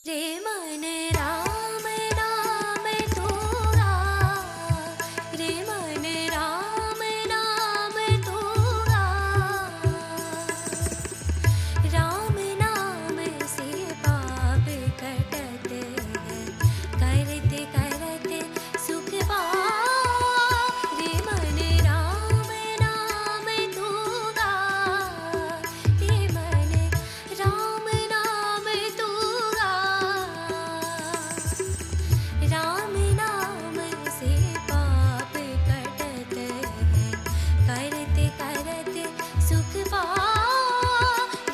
रे मन राम नाम तूगा, रे मन राम नाम तूगा, राम नाम से पाप कटत है, करते करते सुख पाओ। रे मन राम नाम तूगा, रे मन राम नाम तूगा, राम नाम से पाप कटत है, करते करते सुख पाओ।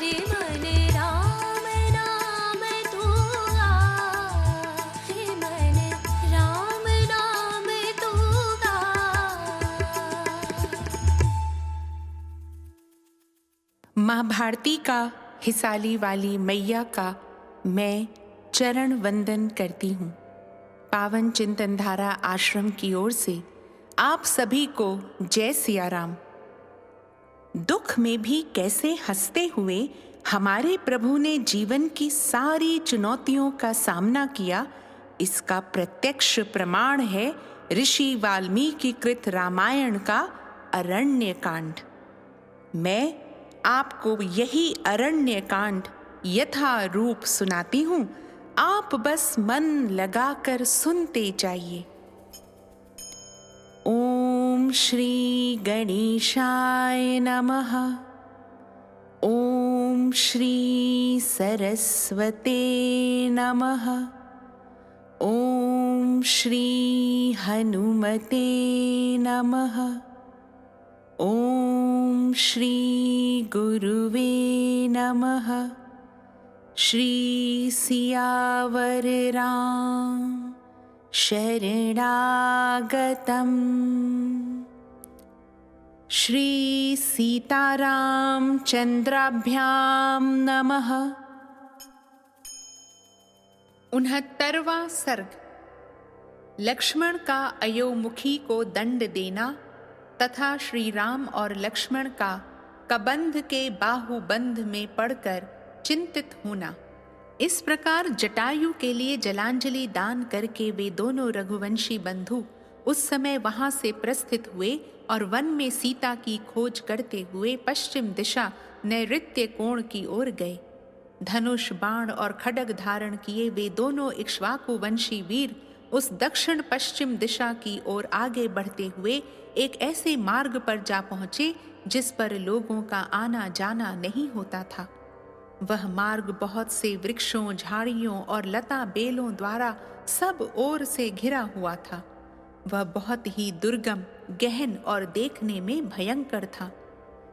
रे मन राम नाम तूगा, रे मन राम नाम तूगा। माँ भारती का हिसाली वाली मैया का मैं चरण वंदन करती हूँ। पावन चिंतन धारा आश्रम की ओर से आप सभी को जय सिया राम। दुख में भी कैसे हंसते हुए हमारे प्रभु ने जीवन की सारी चुनौतियों का सामना किया, इसका प्रत्यक्ष प्रमाण है ऋषि वाल्मीकि कृत रामायण का अरण्य कांड। मैं आपको यही अरण्य कांड यथा रूप सुनाती हूँ, आप बस मन लगाकर सुनते जाइए। ओम श्री गणेशाय नमः। ओम श्री सरस्वते नमः। ओम श्री हनुमते नमः। ओम श्री गुरुवे नमः। श्री सियावर राम शरणागतम्। श्री सीताराम चंद्राभ्यां नमः। 69वां सर्ग। लक्ष्मण का अयोमुखी को दंड देना तथा श्री राम और लक्ष्मण का कबंध के बाहुबंध में पड़कर चिंतित होना। इस प्रकार जटायु के लिए जलांजलि दान करके वे दोनों रघुवंशी बंधु उस समय वहां से प्रस्थित हुए और वन में सीता की खोज करते हुए पश्चिम दिशा नैऋत्य कोण की ओर गए। धनुष बाण और खड्ग धारण किए वे दोनों इक्ष्वाकु वंशी वीर उस दक्षिण पश्चिम दिशा की ओर आगे बढ़ते हुए एक ऐसे मार्ग पर जा पहुंचे जिस पर लोगों का आना जाना नहीं होता था। वह मार्ग बहुत से वृक्षों, झाड़ियों और लता बेलों द्वारा सब ओर से घिरा हुआ था। वह बहुत ही दुर्गम, गहन और देखने में भयंकर था।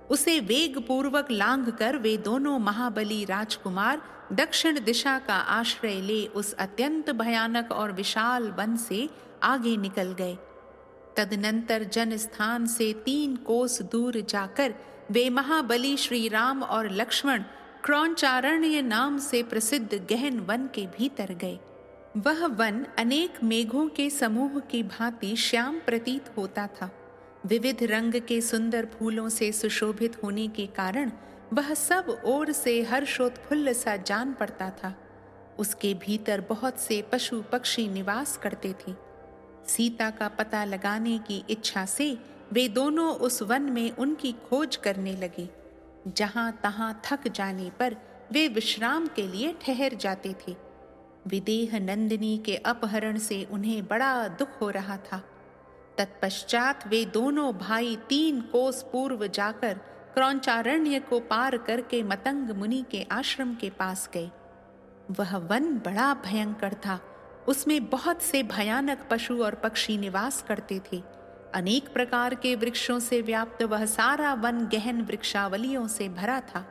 उसे वेग पूर्वक लांघ कर वे दोनों महाबली राजकुमार दक्षिण दिशा का आश्रय ले उस अत्यंत भयानक और विशाल वन से आगे निकल गए। तदनंतर जन स्थान से 3 कोस दूर जाकर वे महाबली श्री राम और लक्ष्मण क्रौंचारण्य नाम से प्रसिद्ध गहन वन के भीतर गए। वह वन अनेक मेघों के समूह की भांति श्याम प्रतीत होता था। विविध रंग के सुंदर फूलों से सुशोभित होने के कारण वह सब ओर से हर्षोत्फुल्ल सा जान पड़ता था। उसके भीतर बहुत से पशु पक्षी निवास करते थे। सीता का पता लगाने की इच्छा से वे दोनों उस वन में उनकी खोज करने लगे। जहां तहां थक जाने पर वे विश्राम के लिए ठहर जाते थे। विदेह नंदिनी के अपहरण से उन्हें बड़ा दुख हो रहा था। तत्पश्चात वे दोनों भाई 3 कोस पूर्व जाकर क्रौंचारण्य को पार करके मतंग मुनि के आश्रम के पास गए। वह वन बड़ा भयंकर था। उसमें बहुत से भयानक पशु और पक्षी निवास करते थे। अनेक प्रकार के वृक्षों से व्याप्त वह सारा वन गहन वृक्षावलियों से भरा था।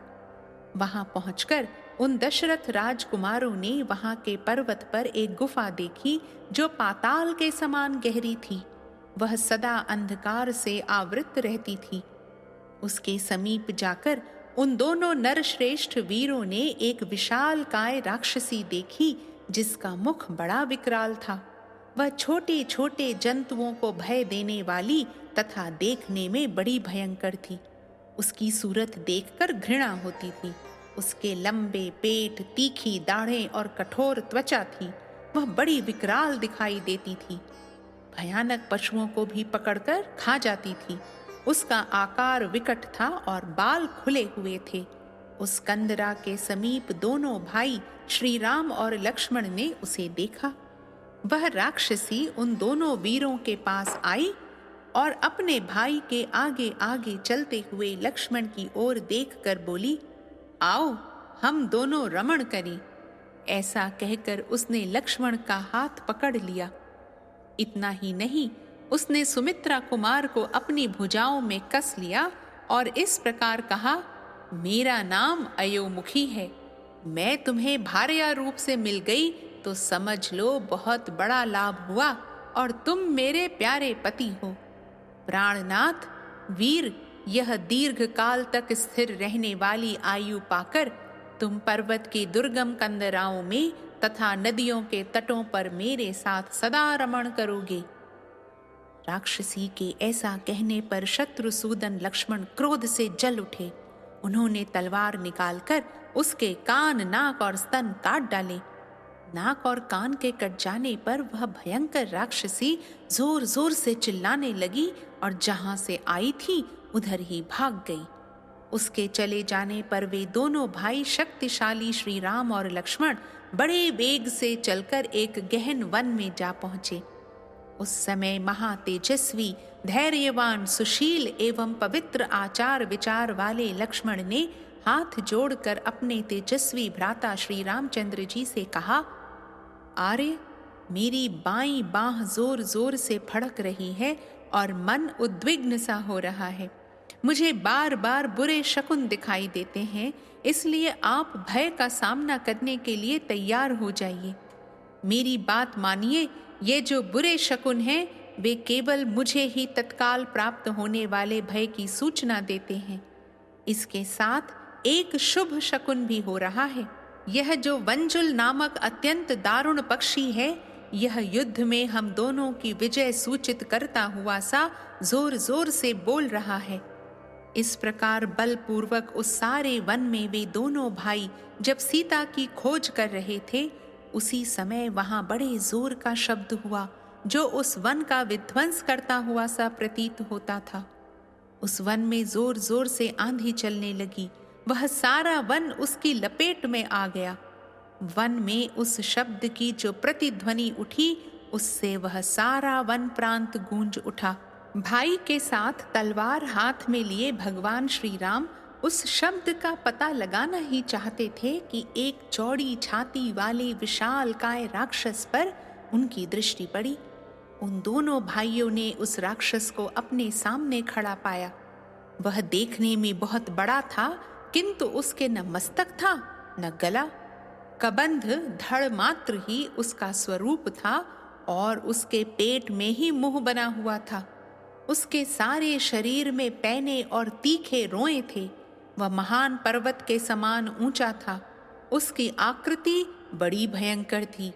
वहां पहुंचकर उन दशरथ राजकुमारों ने वहां के पर्वत पर एक गुफा देखी जो पाताल के समान गहरी थी। वह सदा अंधकार से आवृत रहती थी। उसके समीप जाकर उन दोनों नरश्रेष्ठ वीरों ने एक विशाल काय राक्षसी देखी जिसका मुख बड़ा विकराल था। वह छोटे छोटे जंतुओं को भय देने वाली तथा देखने में बड़ी भयंकर थी। उसकी सूरत देखकर घृणा होती थी। उसके लंबे पेट, तीखी दाढ़ें और कठोर त्वचा थी। वह बड़ी विकराल दिखाई देती थी, भयानक पशुओं को भी पकड़कर खा जाती थी। उसका आकार विकट था और बाल खुले हुए थे। उस कंदरा के समीप दोनों भाई श्री राम और लक्ष्मण ने उसे देखा। वह राक्षसी उन दोनों वीरों के पास आई और अपने भाई के आगे आगे चलते हुए लक्ष्मण की ओर देखकर बोली, आओ हम दोनों रमण करें। ऐसा कहकर उसने लक्ष्मण का हाथ पकड़ लिया। इतना ही नहीं, उसने सुमित्रा कुमार को अपनी भुजाओं में कस लिया और इस प्रकार कहा, मेरा नाम अयोमुखी है। मैं तुम्हें भार्या रूप से मिल गई तो समझ लो बहुत बड़ा लाभ हुआ और तुम मेरे प्यारे पति हो। प्राणनाथ वीर, यह दीर्घ काल तक स्थिर रहने वाली आयु पाकर तुम पर्वत के दुर्गम कंदराओं में तथा नदियों के तटों पर मेरे साथ सदा रमण करोगे। राक्षसी के ऐसा कहने पर शत्रुसूदन लक्ष्मण क्रोध से जल उठे। उन्होंने तलवार निकालकर उसके कान, नाक और स्तन काट डाले। नाक और कान के कट जाने पर वह भयंकर राक्षसी जोर जोर से चिल्लाने लगी और जहां से आई थी उधर ही भाग गई। उसके चले जाने पर वे दोनों भाई शक्तिशाली श्री राम और लक्ष्मण बड़े वेग से चलकर एक गहन वन में जा पहुंचे। उस समय महातेजस्वी, धैर्यवान, सुशील एवं पवित्र आचार विचार वाले लक्ष्मण ने हाथ जोड़कर अपने तेजस्वी भ्राता श्री रामचंद्र जी से कहा, आर्य, मेरी बाईं बाह जोर जोर से फड़क रही है और मन उद्विग्न सा हो रहा है। मुझे बार बार बुरे शकुन दिखाई देते हैं, इसलिए आप भय का सामना करने के लिए तैयार हो जाइए। मेरी बात मानिए, ये जो बुरे शकुन हैं वे केवल मुझे ही तत्काल प्राप्त होने वाले भय की सूचना देते हैं। इसके साथ एक शुभ शकुन भी हो रहा है। यह जो वंजुल नामक अत्यंत दारुण पक्षी है, यह युद्ध में हम दोनों की विजय सूचित करता हुआ सा जोर जोर से बोल रहा है। इस प्रकार बलपूर्वक उस सारे वन में वे दोनों भाई जब सीता की खोज कर रहे थे, उसी समय वहां बड़े जोर का शब्द हुआ जो उस वन का विध्वंस करता हुआ सा प्रतीत होता था। उस वन में जोर जोर से आंधी चलने लगी। वह सारा वन उसकी लपेट में आ गया। वन में उस शब्द की जो प्रतिध्वनि उठी, उससे वह सारा वन प्रांत गूंज उठा। भाई के साथ तलवार हाथ में लिए भगवान श्री राम उस शब्द का पता लगाना ही चाहते थे कि एक चौड़ी छाती वाले विशालकाय राक्षस पर उनकी दृष्टि पड़ी। उन दोनों भाइयों ने उस राक्षस को अपने सामने खड़ा पाया। वह देखने में बहुत बड़ा था, किंतु उसके न मस्तक था न गला। कबंध धड़ मात्र ही उसका स्वरूप था और उसके पेट में ही मुंह बना हुआ था। उसके सारे शरीर में पैने और तीखे रोए थे। वह महान पर्वत के समान ऊंचा था। उसकी आकृति बड़ी भयंकर थी।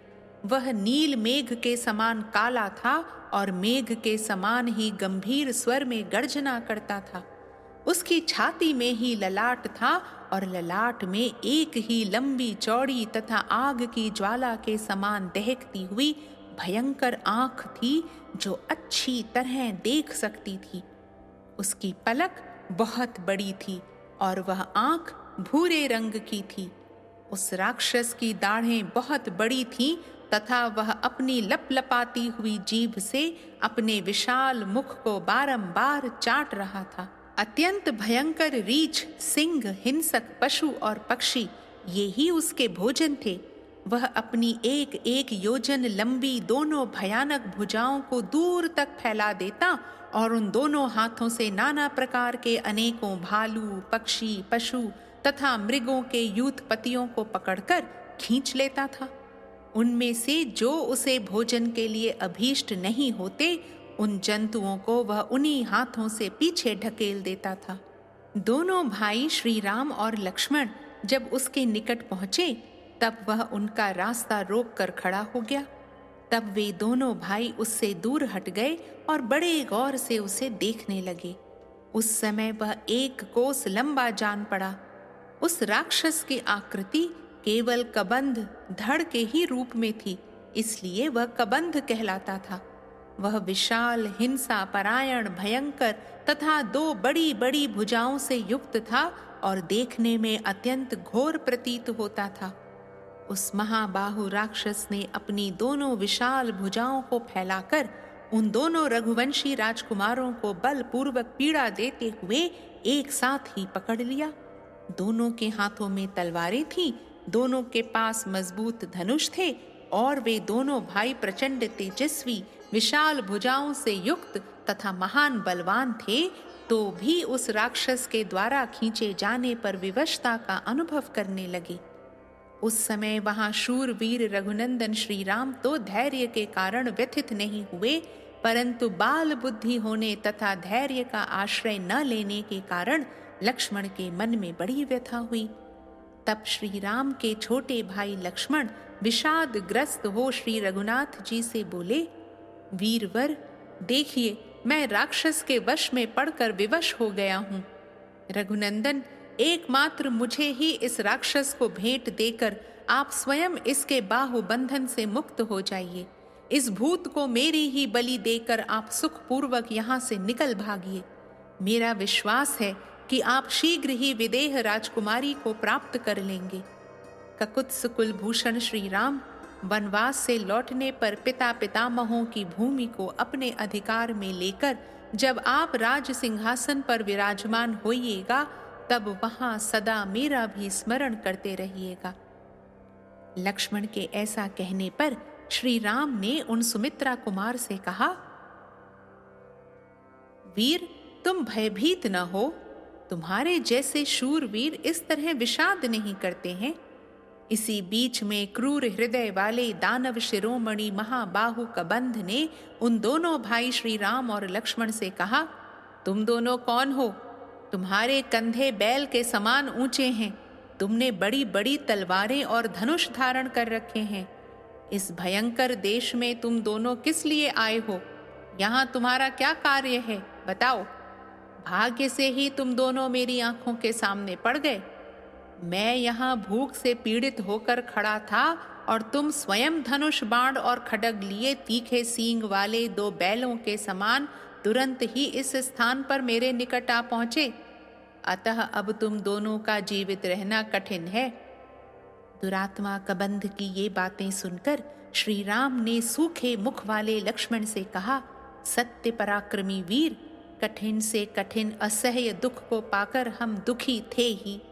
वह नील मेघ के समान काला था और मेघ के समान ही गंभीर स्वर में गर्जना करता था। उसकी छाती में ही ललाट था और ललाट में एक ही लंबी चौड़ी तथा आग की ज्वाला के समान दहकती हुई भयंकर आंख थी जो अच्छी तरह देख सकती थी। उसकी पलक बहुत बड़ी थी और वह आंख भूरे रंग की थी। उस राक्षस की दाढ़ें बहुत बड़ी थीं तथा वह अपनी लपलपाती हुई जीभ से अपने विशाल मुख को बारंबार चाट रहा था। अत्यंत भयंकर रीछ, सिंह, हिंसक पशु और पक्षी ये ही उसके भोजन थे। वह अपनी एक एक योजन लंबी दोनों भयानक भुजाओं को दूर तक फैला देता और उन दोनों हाथों से नाना प्रकार के अनेकों भालू, पक्षी, पशु तथा मृगों के यूथपतियों को पकड़कर खींच लेता था। उनमें से जो उसे भोजन के लिए अभीष्ट नहीं होते, उन जंतुओं को वह उन्हीं हाथों से पीछे ढकेल देता था। दोनों भाई श्री राम और लक्ष्मण जब उसके निकट पहुंचे, तब वह उनका रास्ता रोक कर खड़ा हो गया। तब वे दोनों भाई उससे दूर हट गए और बड़े गौर से उसे देखने लगे। उस समय वह 1 कोस लंबा जान पड़ा। उस राक्षस की आकृति केवल कबंध धड़ के ही रूप में थी, इसलिए वह कबंध कहलाता था। वह विशाल, हिंसा परायण, भयंकर तथा 2 बड़ी बड़ी भुजाओं से युक्त था और देखने में अत्यंत घोर प्रतीत होता था। उस महाबाहु राक्षस ने अपनी दोनों विशाल भुजाओं को फैलाकर उन दोनों रघुवंशी राजकुमारों को बलपूर्वक पीड़ा देते हुए एक साथ ही पकड़ लिया। दोनों के हाथों में तलवारें थीं, दोनों के पास मजबूत धनुष थे और वे दोनों भाई प्रचंड तेजस्वी, विशाल भुजाओं से युक्त तथा महान बलवान थे, तो भी उस राक्षस के द्वारा खींचे जाने पर विवशता का अनुभव करने लगे। उस समय वहां शूरवीर रघुनंदन श्री राम तो धैर्य के कारण व्यथित नहीं हुए, परंतु बाल बुद्धि होने तथा धैर्य का आश्रय न लेने के कारण लक्ष्मण के मन में बड़ी व्यथा हुई। तब श्री राम के छोटे भाई लक्ष्मण विषाद ग्रस्त हो श्री रघुनाथ जी से बोले, वीरवर, देखिए मैं राक्षस के वश में पड़कर विवश हो गया हूं। रघुनंदन, एकमात्र मुझे ही इस राक्षस को भेंट देकर आप स्वयं इसके बाहुबंधन से मुक्त हो जाइए। इस भूत को मेरी ही बलि देकर आप सुखपूर्वक यहाँ से निकल भागिए। मेरा विश्वास है कि आप शीघ्र ही विदेह राजकुमारी को प्राप्त कर लेंगे। ककुत्स कुलभूषण श्री राम वनवास से लौटने पर पिता पितामहों की भूमि को अपने अधिकार में लेकर जब आप राज सिंहासन पर विराजमान होइएगा, तब वहां सदा मेरा भी स्मरण करते रहिएगा। लक्ष्मण के ऐसा कहने पर श्री राम ने उन सुमित्रा कुमार से कहा, वीर, तुम भयभीत न हो। तुम्हारे जैसे शूरवीर इस तरह विषाद नहीं करते हैं। इसी बीच में क्रूर हृदय वाले दानव शिरोमणि महाबाहु कबंध ने उन दोनों भाई श्री राम और लक्ष्मण से कहा, तुम दोनों कौन हो? तुम्हारे कंधे बैल के समान ऊंचे हैं। तुमने बड़ी बड़ी तलवारें और धनुष धारण कर रखे हैं। इस भयंकर देश में तुम दोनों किस लिए आए हो? यहाँ तुम्हारा क्या कार्य है? बताओ। भाग्य से ही तुम दोनों मेरी आंखों के सामने पड़ गए। मैं यहाँ भूख से पीड़ित होकर खड़ा था और तुम स्वयं धनुष, बाण और खड्ग लिए तीखे सींग वाले 2 बैलों के समान तुरंत ही इस स्थान पर मेरे निकट आ पहुंचे। अतः अब तुम दोनों का जीवित रहना कठिन है। दुरात्मा कबंध की ये बातें सुनकर श्री राम ने सूखे मुख वाले लक्ष्मण से कहा, सत्य पराक्रमी वीर, कठिन से कठिन असह्य दुख को पाकर हम दुखी थे ही।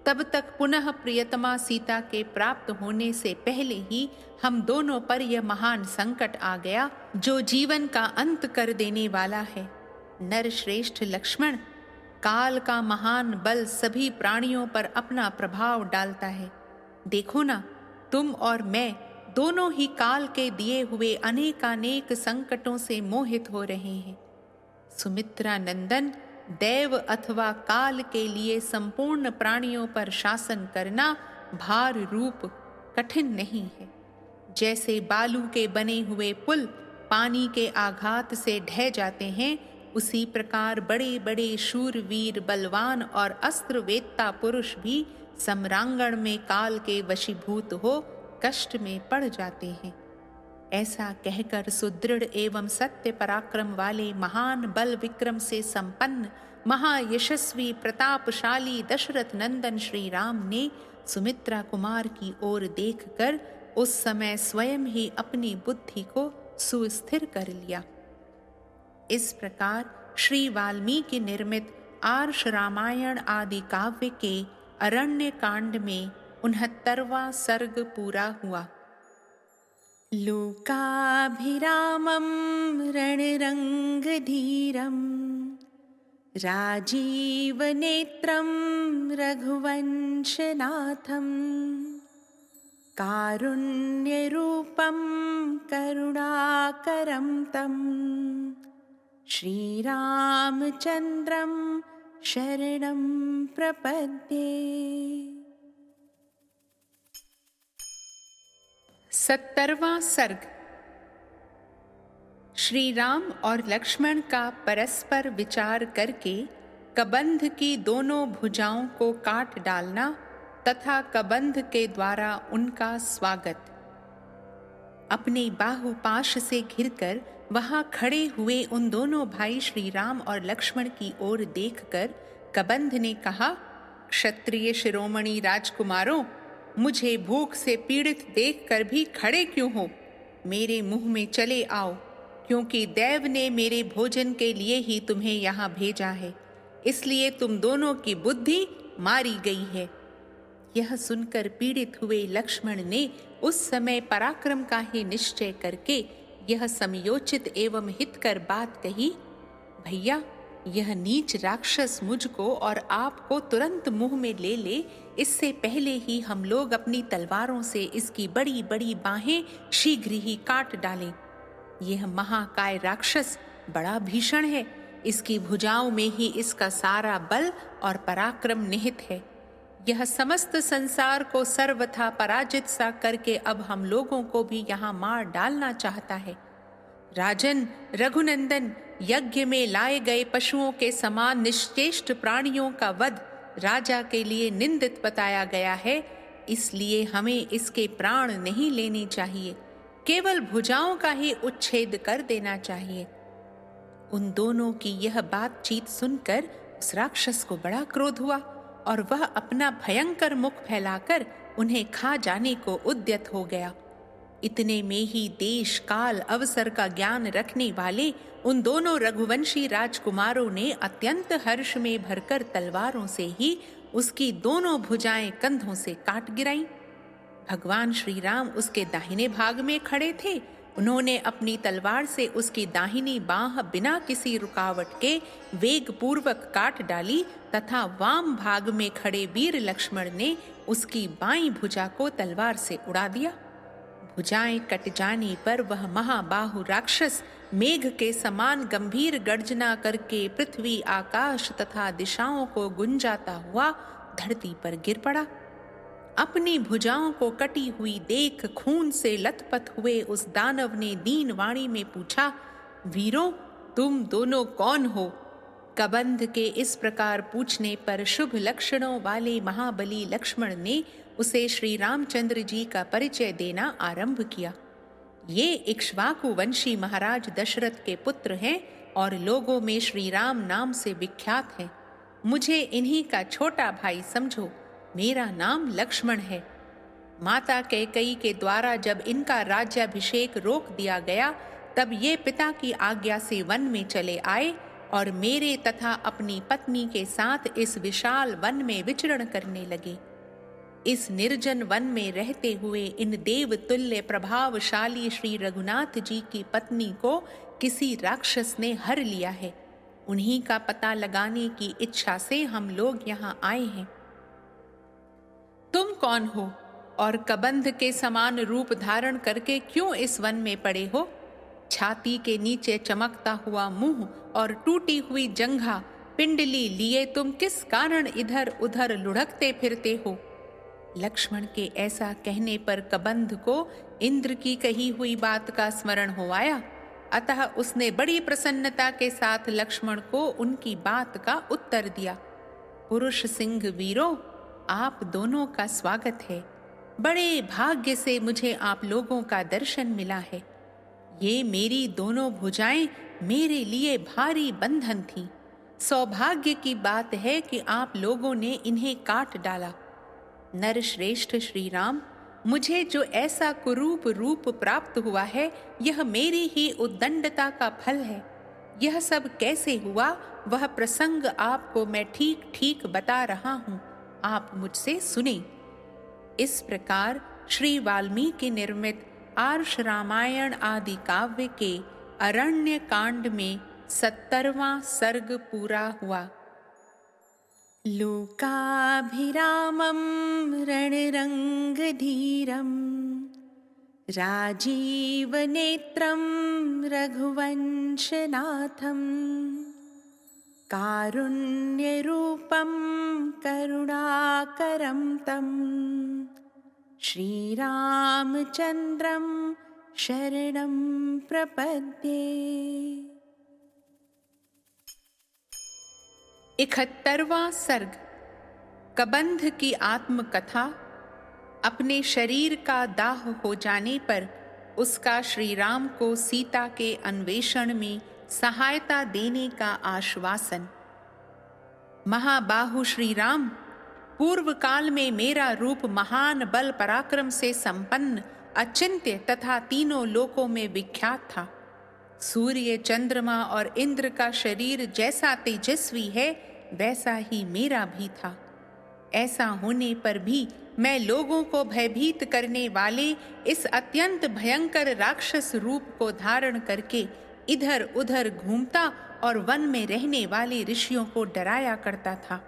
तब तक पुनः प्रियतमा सीता के प्राप्त होने से पहले ही हम दोनों पर यह महान संकट आ गया, जो जीवन का अंत कर देने वाला है। नरश्रेष्ठ लक्ष्मण, काल का महान बल सभी प्राणियों पर अपना प्रभाव डालता है। देखो ना, तुम और मैं दोनों ही काल के दिए हुए अनेकानेक संकटों से मोहित हो रहे हैं। सुमित्रा नंदन, दैव अथवा काल के लिए संपूर्ण प्राणियों पर शासन करना भार रूप कठिन नहीं है। जैसे बालू के बने हुए पुल पानी के आघात से ढह जाते हैं, उसी प्रकार बड़े बड़े शूरवीर, बलवान और अस्त्र वेत्ता पुरुष भी सम्रांगण में काल के वशीभूत हो कष्ट में पड़ जाते हैं। ऐसा कहकर सुदृढ़ एवं सत्य पराक्रम वाले महान बल विक्रम से संपन्न महायशस्वी प्रतापशाली दशरथ नंदन श्री राम ने सुमित्रा कुमार की ओर देखकर उस समय स्वयं ही अपनी बुद्धि को सुस्थिर कर लिया। इस प्रकार श्री वाल्मीकि निर्मित आर्ष रामायण आदि काव्य के अरण्य कांड में 69वां सर्ग पूरा हुआ। लोकाभिरामं रणरङ्गधीरं राजीवनेत्रं रघुवंशनाथं कारुण्यरूपं करुणाकरं तं श्रीरामचन्द्रं शरणं प्रपद्ये। 70वां सर्ग। श्री राम और लक्ष्मण का परस्पर विचार करके कबंध की दोनों भुजाओं को काट डालना तथा कबंध के द्वारा उनका स्वागत। अपने बाहुपाश से घिरकर वहां खड़े हुए उन दोनों भाई श्री राम और लक्ष्मण की ओर देखकर कबंध ने कहा, क्षत्रिय शिरोमणि राजकुमारों, मुझे भूख से पीड़ित देखकर भी खड़े क्यों हो? मेरे मुंह में चले आओ, क्योंकि देव ने मेरे भोजन के लिए ही तुम्हें यहाँ भेजा है, इसलिए तुम दोनों की बुद्धि मारी गई है। यह सुनकर पीड़ित हुए लक्ष्मण ने उस समय पराक्रम का ही निश्चय करके यह समयोचित एवं हितकर बात कही, भैया, यह नीच राक्षस मुझको और आपको तुरंत मुंह में ले ले, इससे पहले ही हम लोग अपनी तलवारों से इसकी बड़ी बड़ी बाहें शीघ्र ही काट डालें। यह महाकाय राक्षस बड़ा भीषण है, इसकी भुजाओं में ही इसका सारा बल और पराक्रम निहित है। यह समस्त संसार को सर्वथा पराजित सा करके अब हम लोगों को भी यहाँ मार डालना चाहता है। राजन रघुनंदन, यज्ञ में लाए गए पशुओं के समान निश्चेष्ट प्राणियों का वध राजा के लिए निंदित बताया गया है, इसलिए हमें इसके प्राण नहीं लेने चाहिए, केवल भुजाओं का ही उच्छेद कर देना चाहिए। उन दोनों की यह बातचीत सुनकर उस राक्षस को बड़ा क्रोध हुआ और वह अपना भयंकर मुख फैलाकर उन्हें खा जाने को उद्यत हो गया। इतने में ही देश काल अवसर का ज्ञान रखने वाले उन दोनों रघुवंशी राजकुमारों ने अत्यंत हर्ष में भरकर तलवारों से ही उसकी दोनों भुजाएं कंधों से काट गिराईं। भगवान श्री राम उसके दाहिने भाग में खड़े थे। उन्होंने अपनी तलवार से उसकी दाहिनी बाह बिना किसी रुकावट के वेग पूर्वक काट डाली तथा वाम भाग में खड़े वीर लक्ष्मण ने उसकी बाईं भुजा को तलवार से उड़ा दिया। भुजाएं कट जाने पर वह महाबाहु राक्षस मेघ के समान गंभीर गर्जना करके पृथ्वी, आकाश तथा दिशाओं को गुंजाता हुआ धरती पर गिर पड़ा। अपनी भुजाओं को कटी हुई देख खून से लथपथ हुए उस दानव ने दीन वाणी में पूछा, वीरों, तुम दोनों कौन हो? कबंध के इस प्रकार पूछने पर शुभ लक्षणों वाले महाबली लक्ष्मण ने उसे श्री रामचंद्र जी का परिचय देना आरंभ किया। ये इक्ष्वाकु वंशी महाराज दशरथ के पुत्र हैं और लोगों में श्री राम नाम से विख्यात हैं। मुझे इन्हीं का छोटा भाई समझो, मेरा नाम लक्ष्मण है। माता कैकेयी के द्वारा जब इनका राज्याभिषेक रोक दिया गया, तब ये पिता की आज्ञा से वन में चले आए और मेरे तथा अपनी पत्नी के साथ इस विशाल वन में विचरण करने लगे। इस निर्जन वन में रहते हुए इन देवतुल्य प्रभावशाली श्री रघुनाथ जी की पत्नी को किसी राक्षस ने हर लिया है। उन्हीं का पता लगाने की इच्छा से हम लोग यहाँ आए हैं। तुम कौन हो और कबंध के समान रूप धारण करके क्यों इस वन में पड़े हो? छाती के नीचे चमकता हुआ मुंह और टूटी हुई जंघा पिंडली लिए तुम किस कारण इधर उधर लुढ़कते फिरते हो? लक्ष्मण के ऐसा कहने पर कबंध को इंद्र की कही हुई बात का स्मरण हो आया, अतः उसने बड़ी प्रसन्नता के साथ लक्ष्मण को उनकी बात का उत्तर दिया। पुरुष सिंह वीरों, आप दोनों का स्वागत है। बड़े भाग्य से मुझे आप लोगों का दर्शन मिला है। ये मेरी दोनों भुजाएं मेरे लिए भारी बंधन थी। सौभाग्य की बात है कि आप लोगों ने इन्हें काट डाला। नरश्रेष्ठ श्री राम, मुझे जो ऐसा कुरूप रूप प्राप्त हुआ है, यह मेरी ही उद्दंडता का फल है। यह सब कैसे हुआ, वह प्रसंग आपको मैं ठीक ठीक बता रहा हूँ, आप मुझसे सुने। इस प्रकार श्री वाल्मीकि निर्मित आर्ष रामायण आदि काव्य के अरण्य कांड में 70वां सर्ग पूरा हुआ। लोकाभिरामं रणरङ्गधीरं राजीवनेत्रं रघुवंशनाथं कारुण्यरूपं करुणाकरं तं श्रीरामचन्द्रं शरणं प्रपद्ये। 71वां सर्ग। कबंध की आत्मकथा। अपने शरीर का दाह हो जाने पर उसका श्री राम को सीता के अन्वेषण में सहायता देने का आश्वासन। महाबाहु श्री राम, पूर्व काल में मेरा रूप महान बल पराक्रम से संपन्न, अचिंत्य तथा तीनों लोकों में विख्यात था। सूर्य, चंद्रमा और इंद्र का शरीर जैसा तेजस्वी है, वैसा ही मेरा भी था। ऐसा होने पर भी मैं लोगों को भयभीत करने वाले इस अत्यंत भयंकर राक्षस रूप को धारण करके इधर उधर घूमता और वन में रहने वाले ऋषियों को डराया करता था।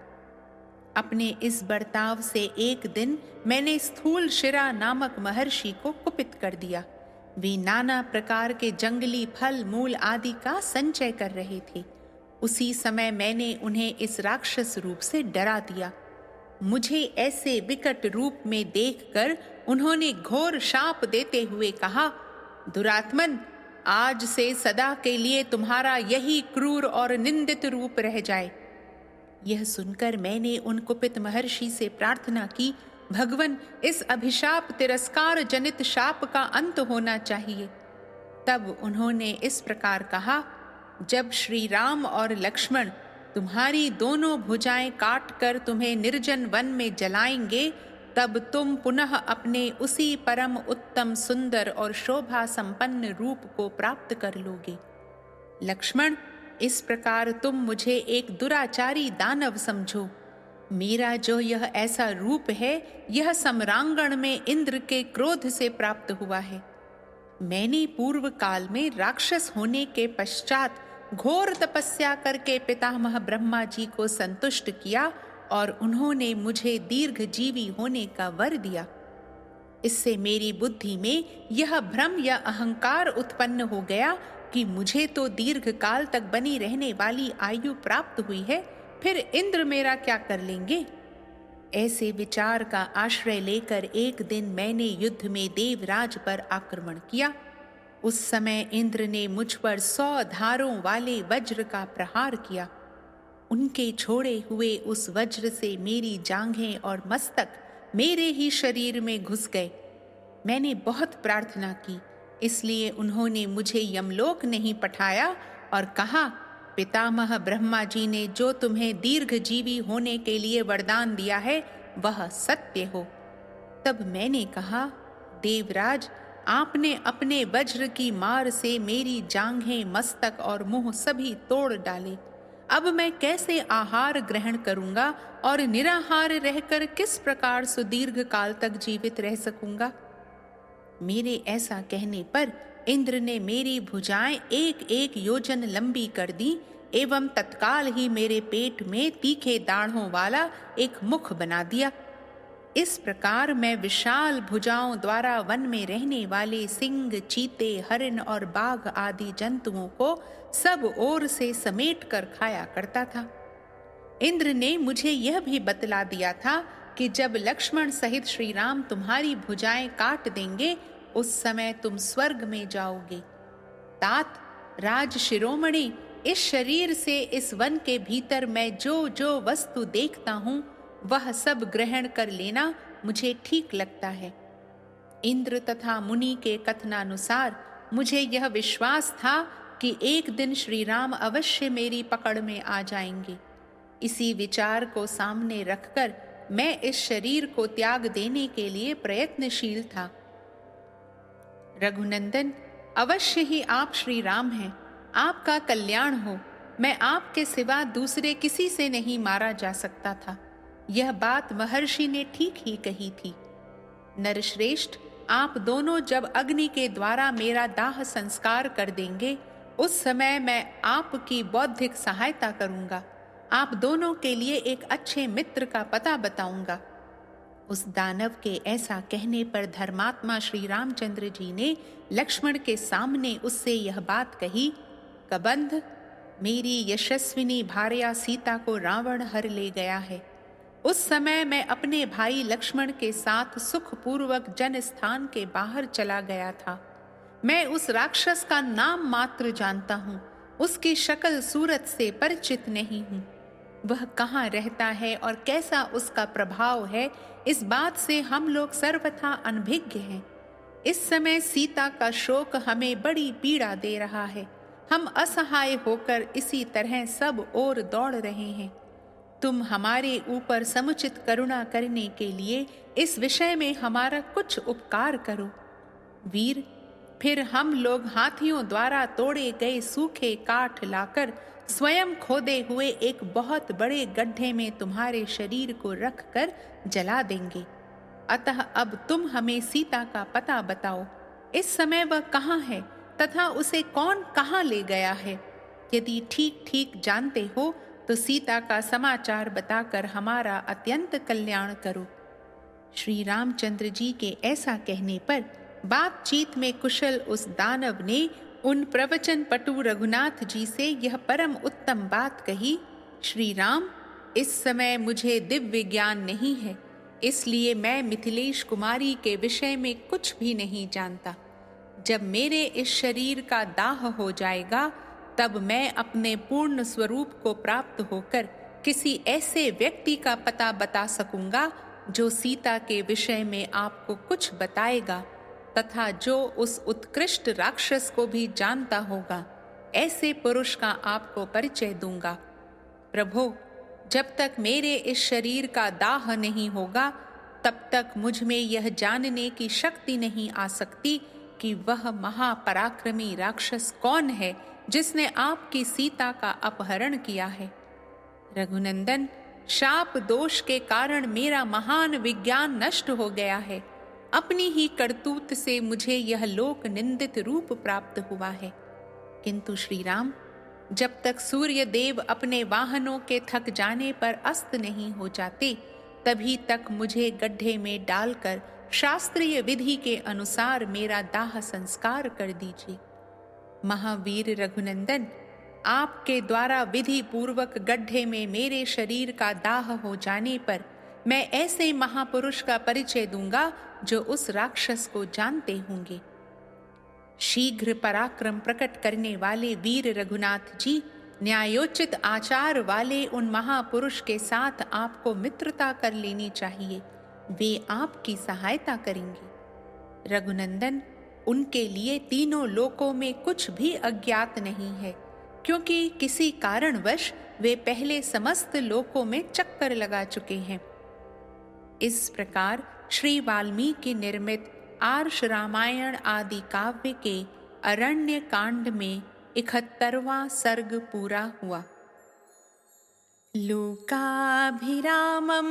अपने इस बर्ताव से एक दिन मैंने स्थूल शिरा नामक महर्षि को कुपित कर दिया। वे नाना प्रकार के जंगली फल मूल आदि का संचय कर रहे थे। उसी समय मैंने उन्हें इस राक्षस रूप से डरा दिया। मुझे ऐसे विकट रूप में देखकर उन्होंने घोर शाप देते हुए कहा, दुरात्मन, आज से सदा के लिए तुम्हारा यही क्रूर और निंदित रूप रह जाए। यह सुनकर मैंने उन कुपित महर्षि से प्रार्थना की, भगवन, इस अभिशाप तिरस्कार जनित शाप का अंत होना चाहिए। तब उन्होंने इस प्रकार कहा, जब श्री राम और लक्ष्मण तुम्हारी दोनों भुजाएं काट कर तुम्हें निर्जन वन में जलाएंगे, तब तुम पुनः अपने उसी परम उत्तम सुंदर और शोभा संपन्न रूप को प्राप्त कर लोगे। लक्ष्मण, इस प्रकार तुम मुझे एक दुराचारी दानव समझो। मेरा जो यह ऐसा रूप है, यह सम्रांगण में इंद्र के क्रोध से प्राप्त हुआ है। मैंने पूर्व काल में राक्षस होने के पश्चात घोर तपस्या करके पितामह ब्रह्मा जी को संतुष्ट किया और उन्होंने मुझे दीर्घ जीवी होने का वर दिया। इससे मेरी बुद्धि में यह भ्रम या अहंकार उत्पन्न हो गया कि मुझे तो दीर्घ काल तक बनी रहने वाली आयु प्राप्त हुई है, फिर इंद्र मेरा क्या कर लेंगे। ऐसे विचार का आश्रय लेकर एक दिन मैंने युद्ध में देवराज पर आक्रमण किया। उस समय इंद्र ने मुझ पर 100 धारों वाले वज्र का प्रहार किया। उनके छोड़े हुए उस वज्र से मेरी जांघें और मस्तक मेरे ही शरीर में घुस गए। मैंने बहुत प्रार्थना की, इसलिए उन्होंने मुझे यमलोक नहीं पठाया और कहा, पितामह ब्रह्मा जी ने जो तुम्हें दीर्घ जीवी होने के लिए वरदान दिया है, वह सत्य हो। तब मैंने कहा, देवराज, आपने अपने वज्र की मार से मेरी जांघें, मस्तक और मुंह सभी तोड़ डाले। अब मैं कैसे आहार ग्रहण करूंगा और निराहार रहकर किस प्रकार सुदीर्घ काल तक जीवित रह सकूंगा। मेरे ऐसा कहने पर इंद्र ने मेरी भुजाएं 1-1 योजन लंबी कर दी एवं तत्काल ही मेरे पेट में तीखे दाढ़ों वाला एक मुख बना दिया। इस प्रकार मैं विशाल भुजाओं द्वारा वन में रहने वाले सिंह, चीते, हरिण और बाघ आदि जंतुओं को सब ओर से समेट कर खाया करता था। इंद्र ने मुझे यह भी बतला दिया था कि जब लक्ष्मण सहित श्री राम तुम्हारी भुजाएं काट देंगे, उस समय तुम स्वर्ग में जाओगे। तात, राज शिरोमणि, इस शरीर से इस वन के भीतर मैं जो जो वस्तु देखता हूँ, वह सब ग्रहण कर लेना मुझे ठीक लगता है। इंद्र तथा मुनि के कथनानुसार मुझे यह विश्वास था कि एक दिन श्री राम अवश्य मेरी पकड़ में आ जाएंगे। इसी विचार को सामने रखकर मैं इस शरीर को त्याग देने के लिए प्रयत्नशील था। रघुनंदन, अवश्य ही आप श्री राम हैं। आपका कल्याण हो। मैं आपके सिवा दूसरे किसी से नहीं मारा जा सकता था। यह बात महर्षि ने ठीक ही कही थी। नरश्रेष्ठ, आप दोनों जब अग्नि के द्वारा मेरा दाह संस्कार कर देंगे, उस समय मैं आपकी बौद्धिक सहायता करूंगा। आप दोनों के लिए एक अच्छे मित्र का पता बताऊंगा। उस दानव के ऐसा कहने पर धर्मात्मा श्री रामचंद्र जी ने लक्ष्मण के सामने उससे यह बात कही, कबंध, मेरी यशस्विनी भार्या सीता को रावण हर ले गया है। उस समय मैं अपने भाई लक्ष्मण के साथ सुखपूर्वक जन स्थान के बाहर चला गया था। मैं उस राक्षस का नाम मात्र जानता हूँ, उसकी शक्ल सूरत से परिचित नहीं हूँ। वह कहाँ रहता है और कैसा उसका प्रभाव है, इस बात से हम लोग सर्वथा अनभिज्ञ हैं। इस समय सीता का शोक हमें बड़ी पीड़ा दे रहा है। हम असहाय होकर इसी तरह सब ओर दौड़ रहे हैं। तुम हमारे ऊपर समुचित करुणा करने के लिए इस विषय में हमारा कुछ उपकार करो। वीर, फिर हम लोग हाथियों द्वारा तोड़े गए सूखे काठ लाकर स्वयं खोदे हुए एक बहुत बड़े गड्ढे में तुम्हारे शरीर को रखकर जला देंगे। अतः अब तुम हमें सीता का पता बताओ। इस समय वह कहाँ है तथा उसे कौन कहाँ ले गया है? यदि ठीक ठीक जानते हो तो सीता का समाचार बताकर हमारा अत्यंत कल्याण करो। श्री रामचंद्र जी के ऐसा कहने पर बातचीत में कुशल उस दानव ने उन प्रवचन पटु रघुनाथ जी से यह परम उत्तम बात कही, श्री राम, इस समय मुझे दिव्य ज्ञान नहीं है, इसलिए मैं मिथिलेश कुमारी के विषय में कुछ भी नहीं जानता। जब मेरे इस शरीर का दाह हो जाएगा तब मैं अपने पूर्ण स्वरूप को प्राप्त होकर किसी ऐसे व्यक्ति का पता बता सकूंगा जो सीता के विषय में आपको कुछ बताएगा तथा जो उस उत्कृष्ट राक्षस को भी जानता होगा। ऐसे पुरुष का आपको परिचय दूंगा। प्रभो, जब तक मेरे इस शरीर का दाह नहीं होगा तब तक मुझ में यह जानने की शक्ति नहीं आ सकती कि वह महापराक्रमी राक्षस कौन है जिसने आपकी सीता का अपहरण किया है। रघुनंदन, शाप दोष के कारण मेरा महान विज्ञान नष्ट हो गया है। अपनी ही करतूत से मुझे यह लोक निंदित रूप प्राप्त हुआ है। किंतु श्री राम, जब तक सूर्य देव अपने वाहनों के थक जाने पर अस्त नहीं हो जाते तभी तक मुझे गड्ढे में डालकर शास्त्रीय विधि के अनुसार मेरा दाह संस्कार कर दीजिए। महावीर रघुनंदन, आपके द्वारा विधि पूर्वक गड्ढे में मेरे शरीर का दाह हो जाने पर मैं ऐसे महापुरुष का परिचय दूंगा जो उस राक्षस को जानते होंगे। शीघ्र पराक्रम प्रकट करने वाले वीर रघुनाथ जी, न्यायोचित आचार वाले उन महापुरुष के साथ आपको मित्रता कर लेनी चाहिए। वे आपकी सहायता करेंगे। रघुनंदन, उनके लिए तीनों लोकों में कुछ भी अज्ञात नहीं है, क्योंकि किसी कारणवश वे पहले समस्त लोकों में चक्कर लगा चुके हैं। इस प्रकार श्री वाल्मीकि निर्मित आर्ष रामायण आदि काव्य के अरण्य कांड में 71वां सर्ग पूरा हुआ। लोकाभिरामं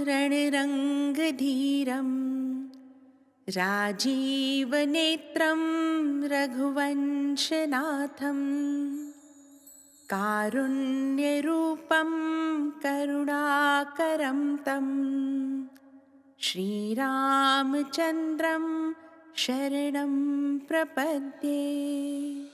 रणरङ्गधीरं राजीवनेत्रं रघुवंशनाथं कारुण्यरूपं करुणाकरं तं श्रीरामचन्द्रं शरणं प्रपद्ये।